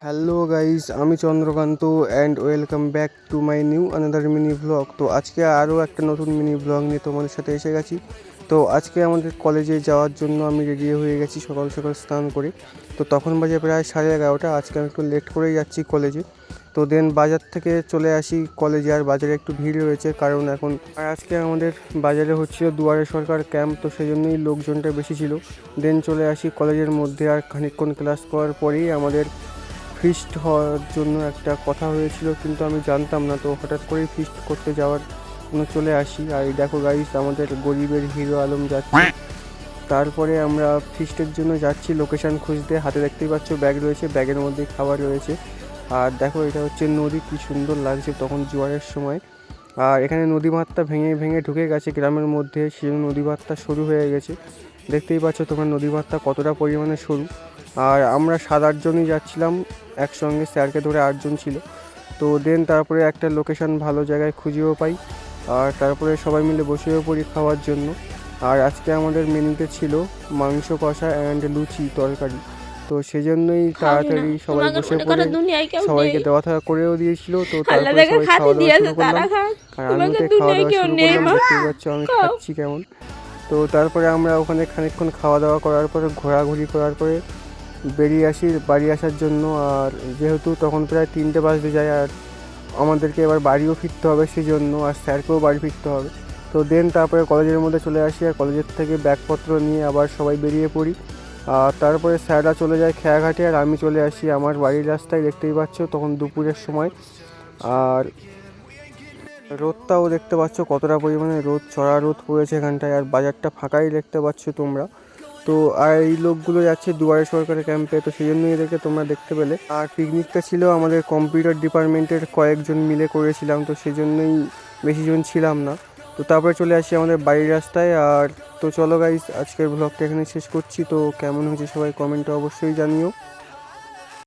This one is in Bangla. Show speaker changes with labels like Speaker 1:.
Speaker 1: হ্যালো গাইস, আমি Chandrakant and welcome back to my new another mini blog. তো আজকে আরও একটা নতুন মিনি ব্লগ নিয়ে তোমাদের সাথে এসে গেছি। তো আজকে আমাদের কলেজে যাওয়ার জন্য আমি রেডি হয়ে গেছি সকাল সকাল স্নান করে। তো তখন বাজে প্রায় 11:30। আজকে আমি একটু লেট করেই যাচ্ছি কলেজে। তো দেন বাজার থেকে চলে আসি কলেজে, আর বাজারে একটু ভিড় রয়েছে কারণ এখন আজকে আমাদের বাজারে হচ্ছিল দুয়ারে সরকার ক্যাম্প, তো সেই জন্যই লোকজনটা বেশি ছিল। দেন চলে আসি কলেজের মধ্যে, আর খানিকক্ষণ ক্লাস করার পরেই আমাদের ফিস্ট হওয়ার জন্য একটা কথা হয়েছিল, কিন্তু আমি জানতাম না। তো হঠাৎ করেই ফিস্ট করতে যাওয়ার জন্য চলে আসি। আর এই দেখো গাইস, আমাদের গরিবের হিরো আলম যাচ্ছে। তারপরে আমরা ফিস্টের জন্য যাচ্ছি লোকেশান খুঁজতে। হাতে দেখতেই পাচ্ছ ব্যাগ রয়েছে, ব্যাগের মধ্যে খাবার রয়েছে। আর দেখো এটা হচ্ছে নদী, কি সুন্দর লাগছে তখন জোয়ারের সময়। আর এখানে নদী বাঁধটা ভেঙে ভেঙে ঢুকে গেছে গ্রামের মধ্যে, সেই নদী বাঁধটা সরু হয়ে গেছে। দেখতেই পাচ্ছ তোমরা নদী বাঁধটা কতটা পরিমাণে সরু। আর আমরা 7-8 জনই যাচ্ছিলাম একসঙ্গে, স্যারকে ধরে 8 জন ছিল। তো দেন তারপরে একটা লোকেশান ভালো জায়গায় খুঁজেও পাই, আর তারপরে সবাই মিলে বসেও পড়ি খাওয়ার জন্য। আর আজকে আমাদের মেনুতে ছিল মাংস কষা অ্যান্ড লুচি তরকারি। তো সেই জন্যই তাড়াতাড়ি সবাই বসে পড়ে সবাইকে দেওয়া থাকা করেও দিয়েছিল। তো তারপরে সবাই খাওয়া দাওয়া শুরু করলাম, আর আমিও তাই খাওয়া দাওয়া শুরু করলাম। দেখতেই পাচ্ছ আমি খাচ্ছি কেমন। তো তারপরে আমরা ওখানে খানিকক্ষণ খাওয়া দাওয়া করার পরে ঘোরাঘুরি করার পরে বেরিয়ে আসি বাড়ি আসার জন্য। আর যেহেতু তখন প্রায় 3টে বাজতে যায়, আর আমাদেরকে এবার বাড়িও ফিরতে হবে সেই জন্য, আর স্যারকেও বাড়ি ফিরতে হবে। তো দেন তারপরে কলেজের মধ্যে চলে আসি, আর কলেজের থেকে ব্যাগপত্র নিয়ে আবার সবাই বেরিয়ে পড়ি। আর তারপরে স্যাররা চলে যায় খেয়াঘাটে, আর আমি চলে আসি আমার বাড়ির রাস্তায়। দেখতেই পাচ্ছ তখন দুপুরের সময়, আর রোদটাও দেখতে পাচ্ছ কতটা পরিমাণে রোদ, চড়া রোদ পড়েছে এখানটায়। আর বাজারটা ফাঁকাই দেখতে পাচ্ছ তোমরা। তো আর এই লোকগুলো যাচ্ছে দুয়ারে সরকারের ক্যাম্পে, তো সেই জন্যই এদেরকে তোমরা দেখতে পেলে। আর পিকনিকটা ছিল আমাদের কম্পিউটার ডিপার্টমেন্টের কয়েকজন মিলে করেছিলাম, তো সেই জন্যই বেশি জন ছিলাম না। তো তারপরে চলে আসি আমাদের বাড়ির রাস্তায়। আর তো চলো গাইস, আজকের ব্লগটা এখানে শেষ করছি। তো কেমন হয়েছে সবাই কমেন্টে অবশ্যই জানিও।